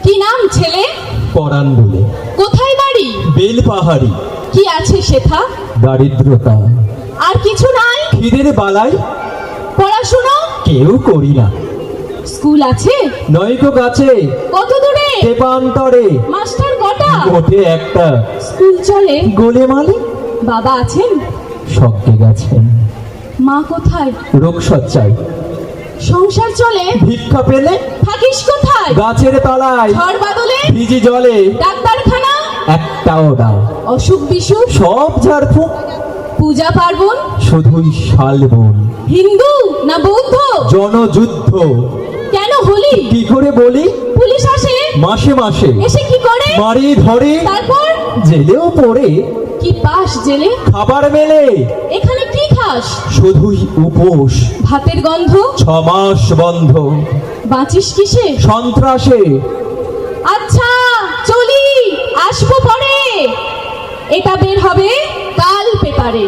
কি নাম ছেলে? পরাণ বলে। কোথায় বাড়ি? বেল পাহাড়ি। কি আছে সেথা? দারিদ্রতা। আর কিছু নাই? খিদের বালাই পড়াশুনো? কেউ করি না। স্কুল আছে? নয়তো কাছে, কত দূরে? তেপান্তরে। মাস্টার কটা? গোটে একটা। স্কুল চলে? গোলে মালে। বাবা আছেন? স্বর্গে গেছেন। মা কোথায়? রোগশয্যায়। সংসার চলে? ভিক্ষা পেলে থাকিস কোথায়? গাছের তলায়। ঝড় বাদলে? ভিজি জলে। ডাক্তারখানা? একটাও না। অসুখ বিসুখ? সব ঝাড়ফুঁক। পূজা পার্বণ? শুধুই শালবন। হিন্দু না বৌদ্ধ? জনযুদ্ধ। কেন হলি? কি করে বলি? পুলিশ আসে? মাসে মাসে। এসে কি করে? মারি ধরে। তারপর? জেলেও পড়ে। কি পাস জেলে? খাবার মেলে। এখানে কি খাস? শুধুই উপোস। ভাতের গন্ধ? 6 মাস বন্ধ। বাঁচিস কিসে? সন্ত্রাসে। আচ্ছা চলি, আসবো পরে। এটা বের হবে কাল পেপারে।